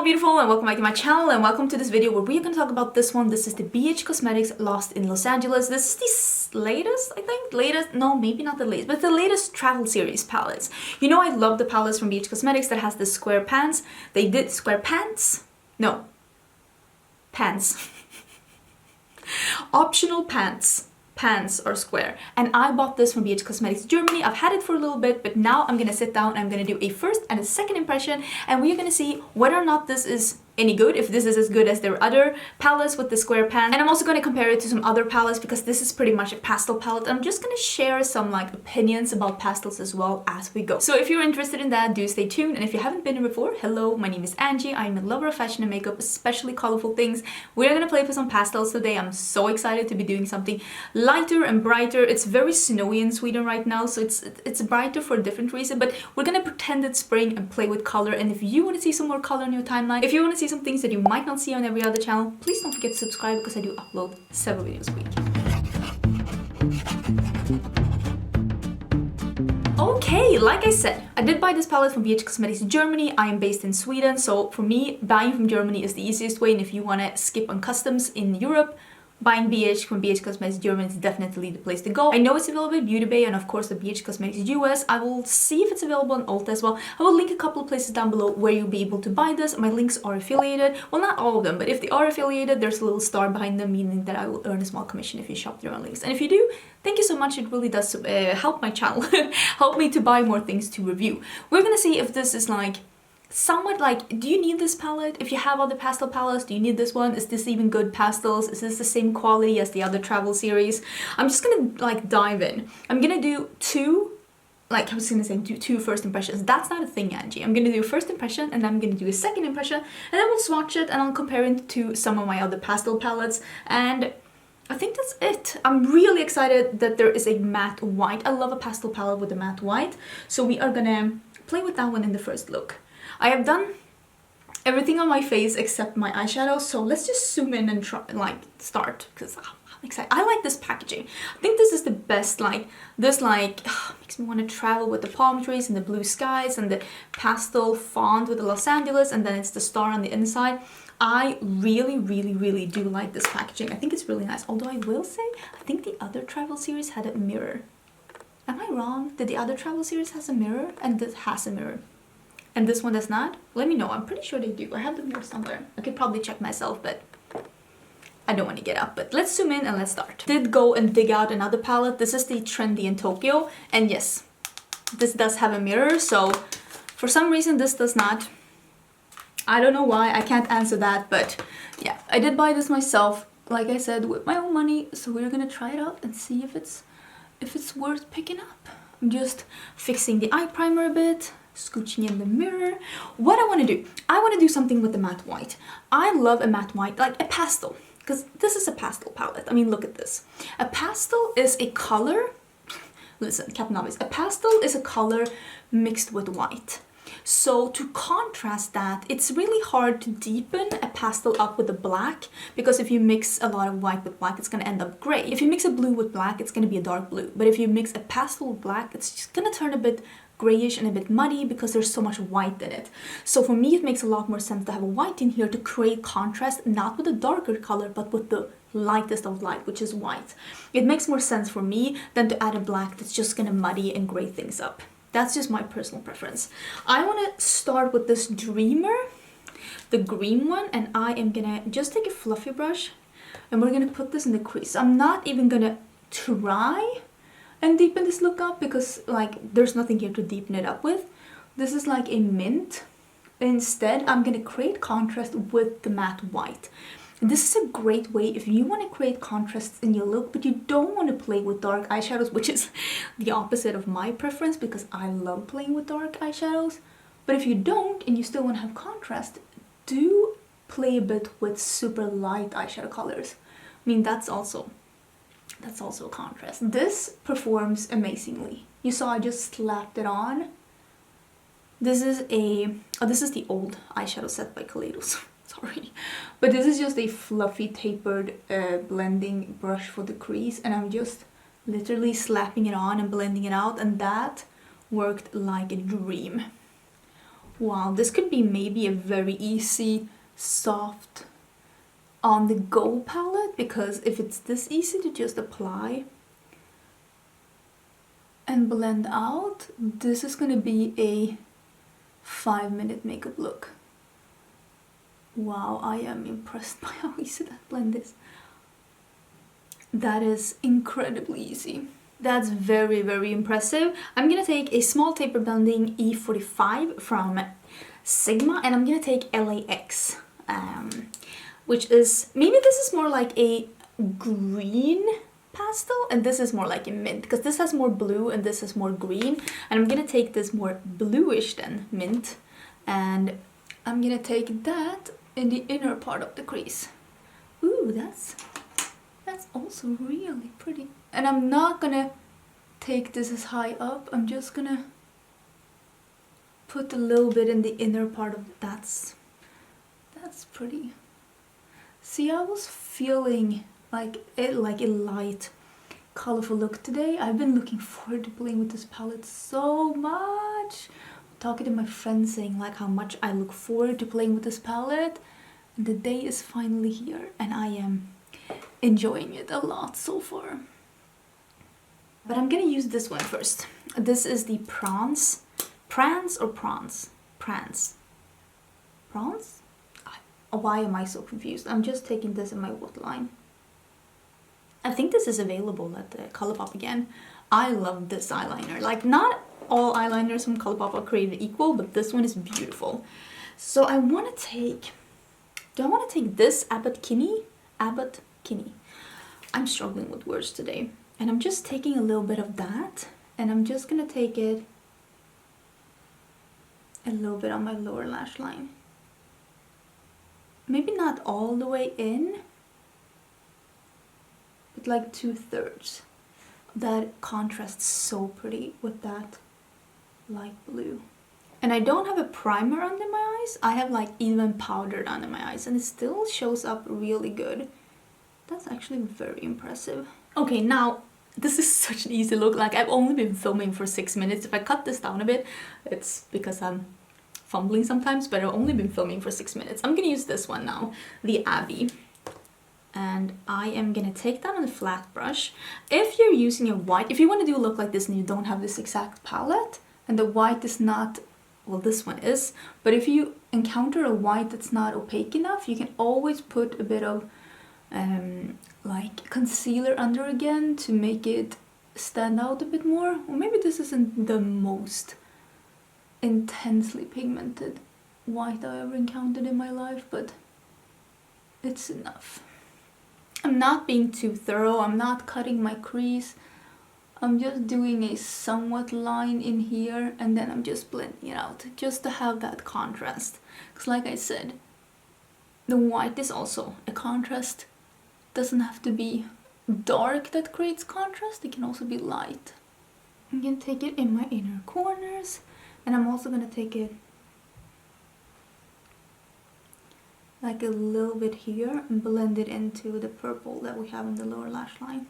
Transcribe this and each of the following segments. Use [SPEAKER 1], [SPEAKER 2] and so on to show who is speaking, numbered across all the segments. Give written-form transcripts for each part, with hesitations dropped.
[SPEAKER 1] beautiful, and welcome back to my channel, and welcome to this video where we're going to talk about this one. This is the BH Cosmetics Lost in Los Angeles. This is the latest, I think. No, maybe not the latest, but the latest travel series palettes. You know, I love the palettes from BH Cosmetics that has the square pants. They did square pants? No. Pants. Optional pants. Pants are square, and I bought this from BH Cosmetics Germany. I've had it for a little bit, but now I'm gonna sit down and I'm gonna do a first and a second impression, and we're gonna see whether or not this is any good, if this is as good as their other palettes with the square pants. And I'm also going to compare it to some other palettes because this is pretty much a pastel palette. I'm just going to share some opinions about pastels as well as we go. So if you're interested in that, do stay tuned. And if you haven't been here before, hello, my name is Angie. I'm a lover of fashion and makeup, especially colorful things. We're going to play with some pastels today. I'm so excited to be doing something lighter and brighter. It's very snowy in Sweden right now, so it's brighter for a different reason, but we're going to pretend it's spring and play with color. And if you want to see some more color in your timeline, if you want to see some things that you might not see on every other channel, please don't forget to subscribe because I do upload several videos a week. Okay, like I said, I did buy this palette from BH Cosmetics Germany. I am based in Sweden, so for me, buying from Germany is the easiest way, and if you want to skip on customs in Europe, buying BH from BH Cosmetics Germany is definitely the place to go. I know it's available at Beauty Bay and of course the BH Cosmetics US. I will see if it's available on Ulta as well. I will link a couple of places down below where you'll be able to buy this. My links are affiliated. Well, not all of them, but if they are affiliated, there's a little star behind them, meaning that I will earn a small commission if you shop their own links. And if you do, thank you so much. It really does help my channel, help me to buy more things to review. We're gonna see if this is somewhat do you need this palette? If you have other pastel palettes, do you need this one? Is this even good pastels? Is this the same quality as the other travel series? I'm just gonna dive in. I'm gonna do two first impressions. That's not a thing, Angie. I'm gonna do a first impression and then I'm gonna do a second impression, and then we'll swatch it and I'll compare it to some of my other pastel palettes, and I think that's it. I'm really excited that there is a matte white. I love a pastel palette with a matte white, so we are gonna play with that one in the first look. I have done everything on my face except my eyeshadow, so let's just zoom in and try, start, because I'm excited. I like this packaging. I think this is the best, makes me want to travel with the palm trees and the blue skies and the pastel font with the Los Angeles, and then it's the star on the inside. I really, really, really do like this packaging. I think it's really nice, although I will say, I think the other travel series had a mirror. Am I wrong? Did the other travel series has a mirror? And this has a mirror. And this one does not? Let me know. I'm pretty sure they do. I have the mirror somewhere. I could probably check myself, but I don't want to get up. But let's zoom in and let's start. Did go and dig out another palette. This is the Trendy in Tokyo. And yes, this does have a mirror. So for some reason, this does not. I don't know why. I can't answer that. But yeah, I did buy this myself, like I said, with my own money. So we're going to try it out and see if it's worth picking up. I'm just fixing the eye primer a bit. Scooching in the mirror. What I want to do, I want to do something with the matte white. I love a matte white, like a pastel, because this is a pastel palette. I mean, look at this. A pastel is a color, listen, Captain Obvious, a pastel is a color mixed with white. So to contrast that, it's really hard to deepen a pastel up with a black, because if you mix a lot of white with black, it's going to end up gray. If you mix a blue with black, it's going to be a dark blue. But if you mix a pastel with black, it's just going to turn a bit grayish and a bit muddy because there's so much white in it. So for me, it makes a lot more sense to have a white in here to create contrast, not with a darker color, but with the lightest of light, which is white. It makes more sense for me than to add a black that's just going to muddy and gray things up. That's just my personal preference. I want to start with this Dreamer, the green one, and I am gonna just take a fluffy brush and we're gonna put this in the crease. I'm not even gonna try and deepen this look up because there's nothing here to deepen it up with. This is like a mint. Instead, I'm gonna create contrast with the matte white. And this is a great way if you want to create contrasts in your look, but you don't want to play with dark eyeshadows, which is the opposite of my preference because I love playing with dark eyeshadows. But if you don't and you still want to have contrast, do play a bit with super light eyeshadow colors. I mean, that's also contrast. This performs amazingly. You saw I just slapped it on. This is the old eyeshadow set by Kaleidos. Sorry, but this is just a fluffy tapered blending brush for the crease, and I'm just literally slapping it on and blending it out, and that worked like a dream. Wow, this could be maybe a very easy, soft, on-the-go palette, because if it's this easy to just apply and blend out, this is gonna be a 5-minute makeup look. Wow, I am impressed by how easy that blend is. That is incredibly easy. That's very, very impressive. I'm gonna take a small taper blending E45 from Sigma, and I'm gonna take LAX, which is, maybe this is more like a green pastel, and this is more like a mint, because this has more blue and this is more green. And I'm gonna take this more bluish than mint, and I'm gonna take that in the inner part of the crease. Ooh, that's also really pretty. And I'm not gonna take this as high up, I'm just gonna put a little bit in the inner part of that's pretty. See, I was feeling like a light, colorful look today. I've been looking forward to playing with this palette so much. Talking to my friends, saying like how much I look forward to playing with this palette, and the day is finally here, and I am enjoying it a lot so far. But I'm gonna use this one first. This is the Prance or Prance? Prance. Prance? Why am I so confused? I'm just taking this in my waterline. I think this is available at Colourpop again. I love this eyeliner. Like, not all eyeliners from Colourpop are created equal, but this one is beautiful. So I want to take... Do I want to take this Abbott Kinney? I'm struggling with words today. And I'm just taking a little bit of that, and I'm just going to take it a little bit on my lower lash line. Maybe not all the way in, but like 2/3. That contrasts so pretty with that light blue. And I don't have a primer under my eyes. I have like even powdered under my eyes, and it still shows up really good. That's actually very impressive. Okay, now this is such an easy look. Like, I've only been filming for 6 minutes. If I cut this down a bit, it's because I'm fumbling sometimes, but I've only been filming for 6 minutes. I'm gonna use this one now, the Abbey. And I am gonna take that on a flat brush. If you're using a white, if you want to do a look like this and you don't have this exact palette, and the white is not, well, this one is, but if you encounter a white that's not opaque enough, you can always put a bit of like concealer under again to make it stand out a bit more. Or maybe this isn't the most intensely pigmented white I ever encountered in my life, but it's enough. I'm not being too thorough, I'm not cutting my crease, I'm just doing a somewhat line in here, and then I'm just blending it out, just to have that contrast. Because like I said, the white is also a contrast. Doesn't have to be dark that creates contrast, it can also be light. I'm gonna take it in my inner corners, and I'm also gonna take it like a little bit here and blend it into the purple that we have in the lower lash line.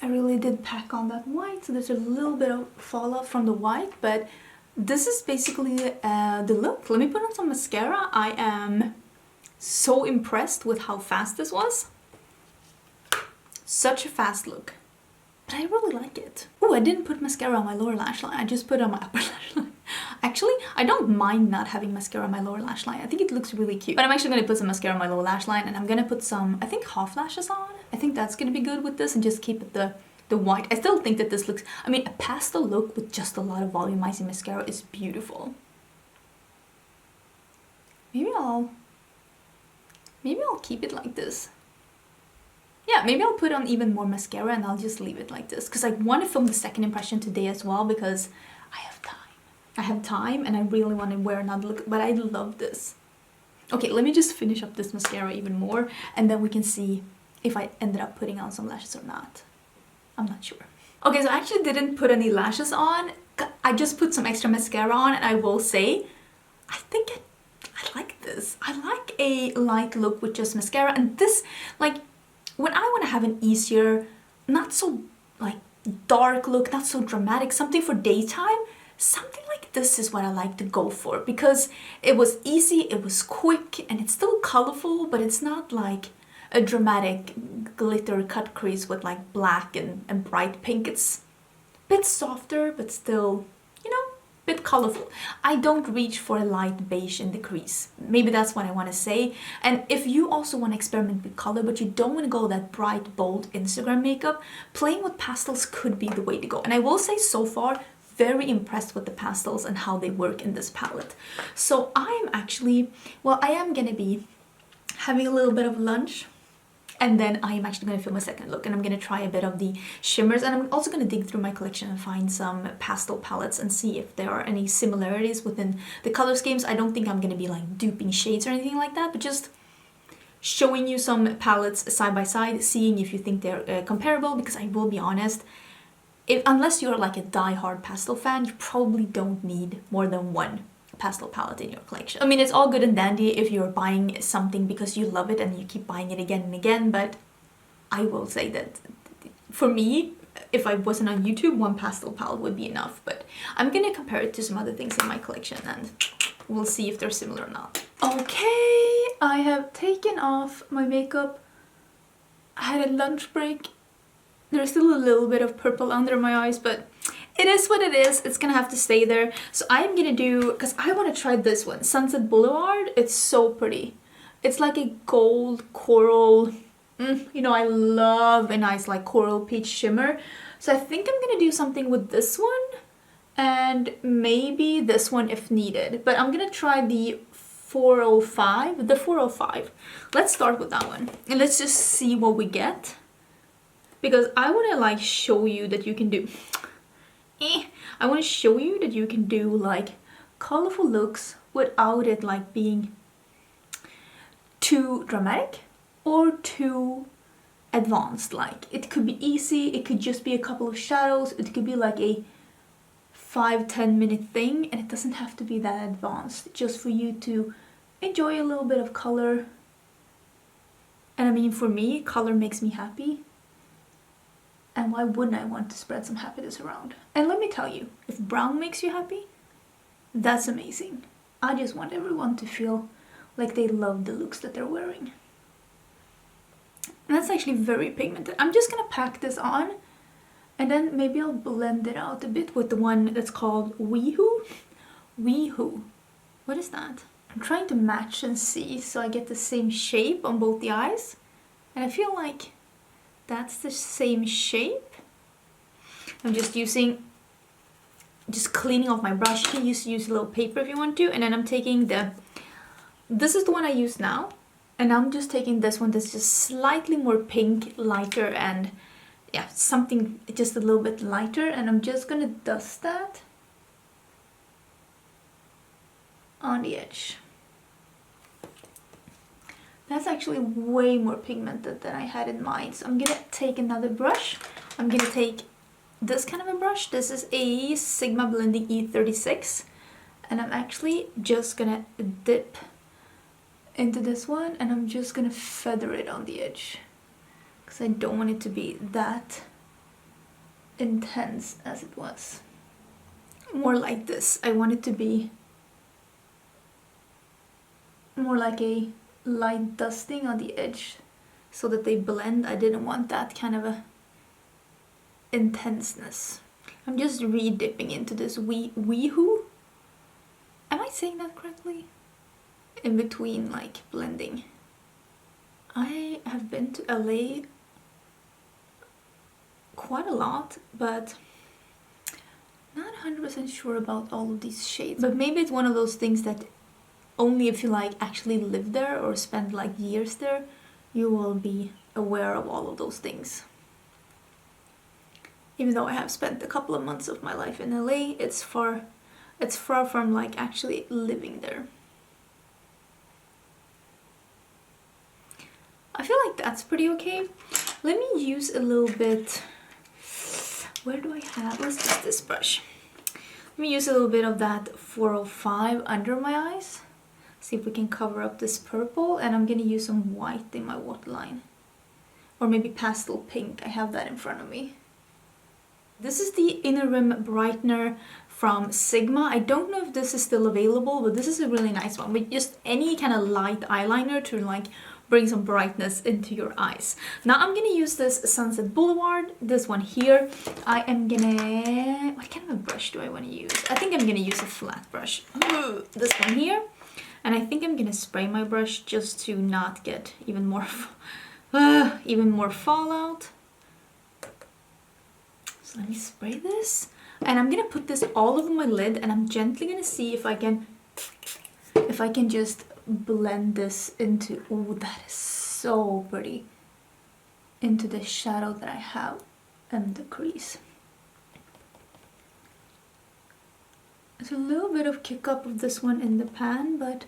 [SPEAKER 1] I really did pack on that white, so there's a little bit of fallout from the white, but this is basically the look. Let me put on some mascara. I am so impressed with how fast this was. Such a fast look. But I really like it. Oh, I didn't put mascara on my lower lash line. I just put it on my upper lash line. Actually, I don't mind not having mascara on my lower lash line. I think it looks really cute. But I'm actually going to put some mascara on my lower lash line, and I'm going to put some, I think, half lashes on. I think that's going to be good with this, and just keep it the white. I still think that this looks, I mean, a pastel look with just a lot of volumizing mascara is beautiful. Maybe I'll keep it like this. Yeah, maybe I'll put on even more mascara and I'll just leave it like this. Because I want to film the second impression today as well, because I have time. I have time and I really want to wear another look, but I love this. Okay, let me just finish up this mascara even more, and then we can see if I ended up putting on some lashes or not. I'm not sure. Okay, so I actually didn't put any lashes on. I just put some extra mascara on, and I will say, I think I like this. I like a light look with just mascara, and this, like, when I want to have an easier, not so like dark look, not so dramatic, something for daytime, something like this is what I like to go for, because it was easy, it was quick, and it's still colorful, but it's not like a dramatic glitter cut crease with like black and bright pink. It's a bit softer, but still, you know, a bit colorful. I don't reach for a light beige in the crease. Maybe that's what I want to say. And if you also want to experiment with color, but you don't want to go that bright, bold Instagram makeup, playing with pastels could be the way to go. And I will say, so far, very impressed with the pastels and how they work in this palette. So I'm actually, well, I am gonna be having a little bit of lunch, and then I am actually going to film a second look, and I'm going to try a bit of the shimmers, and I'm also going to dig through my collection and find some pastel palettes and see if there are any similarities within the color schemes. I don't think I'm going to be like duping shades or anything like that, but just showing you some palettes side by side, seeing if you think they're comparable, because I will be honest, unless you're like a die-hard pastel fan, you probably don't need more than one pastel palette in your collection. I mean, it's all good and dandy if you're buying something because you love it and you keep buying it again and again, but I will say that for me, if I wasn't on YouTube, one pastel palette would be enough. But I'm gonna compare it to some other things in my collection and we'll see if they're similar or not. Okay, I have taken off my makeup. I had a lunch break. There's still a little bit of purple under my eyes, but it is what it is. It's gonna have to stay there. So I'm gonna do, because I want to try this one, Sunset Boulevard. It's so pretty. It's like a gold coral. You know, I love a nice like coral peach shimmer. So I think I'm gonna do something with this one and maybe this one if needed. But I'm gonna try the 405. The 405. Let's start with that one and let's just see what we get. Because I want to like show you that you can do... I want to show you that you can do like colorful looks without it like being too dramatic or too advanced. Like it could be easy, it could just be a couple of shadows, it could be like a 5-10 minute thing, and it doesn't have to be that advanced, just for you to enjoy a little bit of color. And I mean, for me, color makes me happy. And why wouldn't I want to spread some happiness around? And let me tell you, if brown makes you happy, that's amazing. I just want everyone to feel like they love the looks that they're wearing. And that's actually very pigmented. I'm just gonna pack this on, and then maybe I'll blend it out a bit with the one that's called Weehoo. Weehoo. What is that? I'm trying to match and see so I get the same shape on both the eyes. And I feel like that's the same shape. I'm just cleaning off my brush. You can use a little paper if you want to. And then I'm taking this is the one I use now. And I'm just taking this one that's just slightly more pink, lighter, and yeah, something just a little bit lighter. And I'm just gonna dust that on the edge. That's actually way more pigmented than I had in mind. So I'm gonna take another brush. I'm gonna take this kind of a brush. This is a Sigma Blending E36. And I'm actually just gonna dip into this one, and I'm just gonna feather it on the edge. Because I don't want it to be that intense as it was. More like this. I want it to be more like a light dusting on the edge so that they blend. I didn't want that kind of a intenseness. I'm just re-dipping into this Weehoo. Am I saying that correctly? In between like blending. I have been to LA quite a lot, but not 100% sure about all of these shades. But maybe it's one of those things that only if you like actually live there or spend like years there, you will be aware of all of those things. Even though I have spent a couple of months of my life in LA, it's far from like actually living there. I feel like that's pretty okay. Let me use a little bit. Where do I have? Let's use this brush. Let me use a little bit of that 405 under my eyes. See if we can cover up this purple, and I'm gonna use some white in my waterline. Or maybe pastel pink, I have that in front of me. This is the Inner Rim Brightener from Sigma. I don't know if this is still available, but this is a really nice one with just any kind of light eyeliner to like bring some brightness into your eyes. Now I'm gonna use this Sunset Boulevard, this one here. I am gonna, what kind of a brush do I want to use? I think I'm gonna use a flat brush. This one here. And I think I'm gonna spray my brush just to not get even more fallout. So let me spray this. And I'm gonna put this all over my lid, and I'm gently gonna see if I can just blend this into, oh, that is so pretty, into the shadow that I have and the crease. There's a little bit of kick up of this one in the pan, but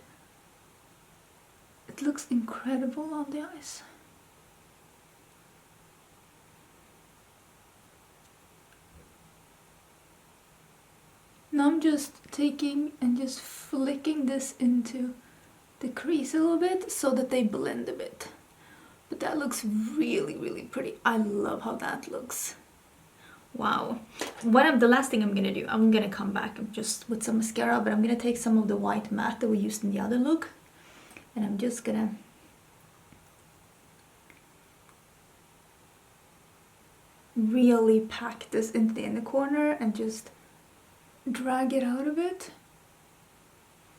[SPEAKER 1] it looks incredible on the eyes. Now I'm just taking and just flicking this into the crease a little bit so that they blend a bit. But that looks really, really pretty. I love how that looks. Wow. The last thing I'm gonna do, I'm gonna come back just with some mascara, but I'm gonna take some of the white matte that we used in the other look, and I'm just gonna really pack this into the inner corner and just drag it out a bit.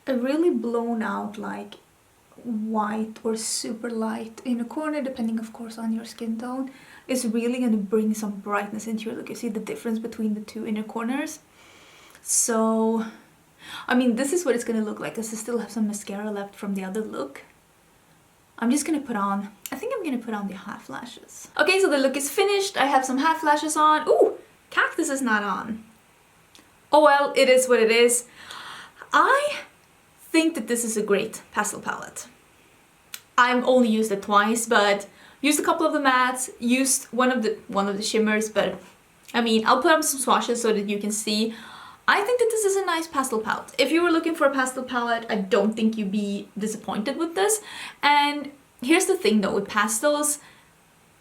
[SPEAKER 1] A really blown out like white or super light inner corner, depending of course on your skin tone, is really going to bring some brightness into your look. You see the difference between the two inner corners. So I mean, this is what it's going to look like, because I still have some mascara left from the other look. I'm just gonna put on, I think I'm gonna put on the half lashes. Okay, so the look is finished. I have some half lashes on. Ooh, cactus is not on. Oh well, it is what it is. I think that this is a great pastel palette. I've only used it twice, but used a couple of the mattes, used one of the shimmers, but I mean, I'll put up some swatches so that you can see. I think that this is a nice pastel palette. If you were looking for a pastel palette, I don't think you'd be disappointed with this. And here's the thing though, with pastels,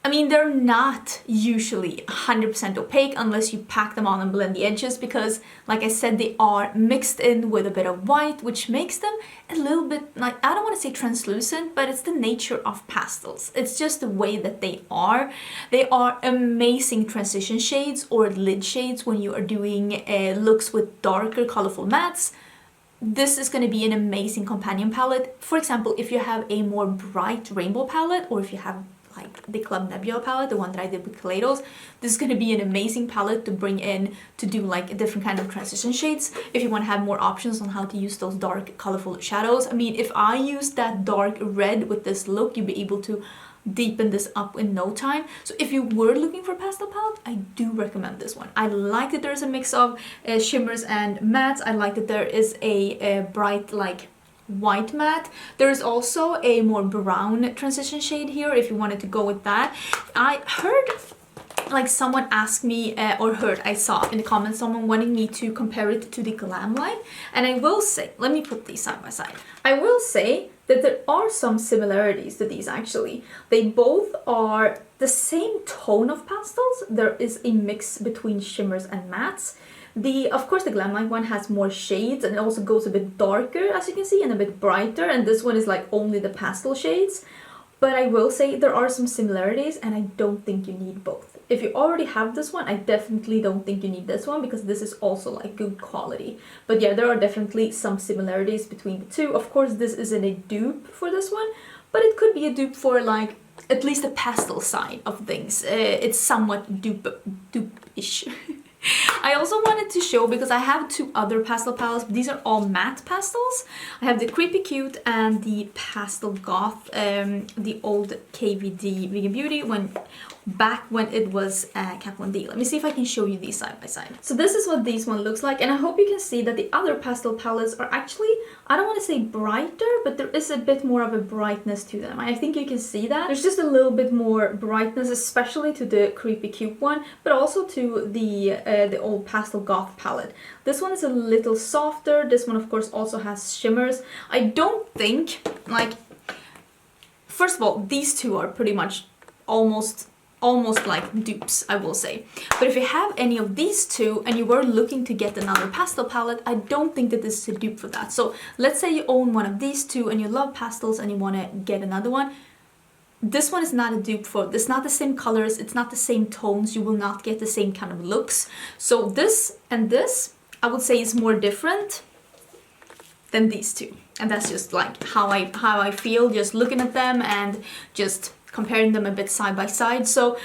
[SPEAKER 1] I mean, they're not usually 100% opaque unless you pack them on and blend the edges, because like I said, they are mixed in with a bit of white, which makes them a little bit like, I don't want to say translucent, but it's the nature of pastels. It's just the way that they are. They are amazing transition shades or lid shades when you are doing looks with darker colorful mattes. This is going to be an amazing companion palette. For example, if you have a more bright rainbow palette, or if you have like the Club Nebula palette, the one that I did with Kaleidos, this is going to be an amazing palette to bring in to do like a different kind of transition shades if you want to have more options on how to use those dark colorful shadows. I mean, if I used that dark red with this look, you'd be able to deepen this up in no time. So if you were looking for a pastel palette, I do recommend this one. I like that there's a mix of shimmers and mattes. I like that there is a bright like white matte. There is also a more brown transition shade here if you wanted to go with that. I heard like someone asked me I saw in the comments someone wanting me to compare it to the Glam Light, and I will say, let me put these side by side. I will say that there are some similarities to these actually. They both are the same tone of pastels. There is a mix between shimmers and mattes. Of course, the Glam Light one has more shades and it also goes a bit darker, as you can see, and a bit brighter, and this one is like only the pastel shades. But I will say there are some similarities, and I don't think you need both. If you already have this one, I definitely don't think you need this one, because this is also like good quality. But yeah, there are definitely some similarities between the two. Of course, this isn't a dupe for this one, but it could be a dupe for like at least the pastel side of things. It's somewhat dupe-ish. I also wanted to show, because I have two other pastel palettes, but these are all matte pastels. I have the Creepy Cute and the Pastel Goth, the old KVD Vegan Beauty, back when it was Kat Von D. Let me see if I can show you these side by side. So this is what these one looks like, and I hope you can see that the other pastel palettes are actually, I don't want to say brighter, but there is a bit more of a brightness to them. I think you can see that. There's just a little bit more brightness, especially to the Creepy Cute one, but also to the old Pastel Goth palette. This one is a little softer. This one, of course, also has shimmers. I don't think, like, first of all, these two are pretty much almost almost like dupes, I will say. But if you have any of these two and you were looking to get another pastel palette, I don't think that this is a dupe for that. So let's say you own one of these two and you love pastels and you want to get another one. This one is not a dupe for, it's not the same colors, it's not the same tones, you will not get the same kind of looks. So this and this, I would say is more different than these two. And that's just like how I feel just looking at them and just comparing them a bit side by side. So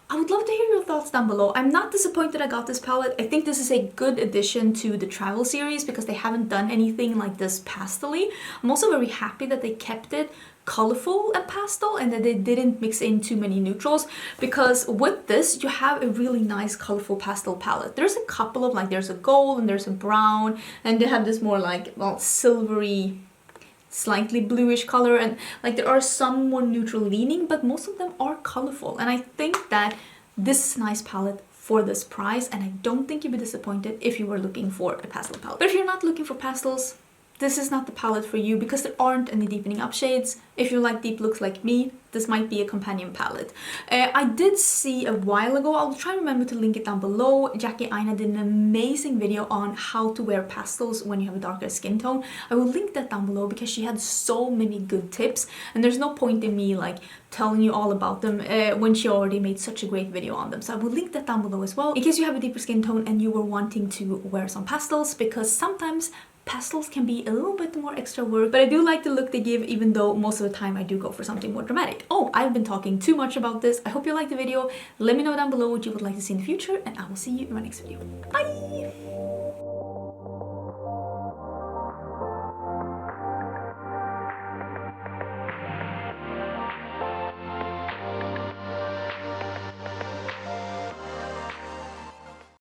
[SPEAKER 1] I would love to hear your thoughts down below. I'm not disappointed I got this palette. I think this is a good addition to the travel series because they haven't done anything like this pastel-y. I'm also very happy that they kept it colorful and pastel and that they didn't mix in too many neutrals, because with this you have a really nice colorful pastel palette. There's a couple of like, there's a gold and there's a brown, and they have this more like, well, silvery, slightly bluish color, and like there are some more neutral leaning, but most of them are colorful. And I think that this is a nice palette for this price, and I don't think you'd be disappointed if you were looking for a pastel palette. But if you're not looking for pastels, this is not the palette for you because there aren't any deepening up shades. If you like deep looks like me, this might be a companion palette. I did see a while ago, I'll try and remember to link it down below, Jackie Aina did an amazing video on how to wear pastels when you have a darker skin tone. I will link that down below because she had so many good tips, and there's no point in me like telling you all about them when she already made such a great video on them. So I will link that down below as well in case you have a deeper skin tone and you were wanting to wear some pastels, because sometimes pastels can be a little bit more extra work, but I do like the look they give, even though most of the time I do go for something more dramatic. Oh, I've been talking too much about this. I hope you liked the video. Let me know down below what you would like to see in the future, and I will see you in my next video. Bye!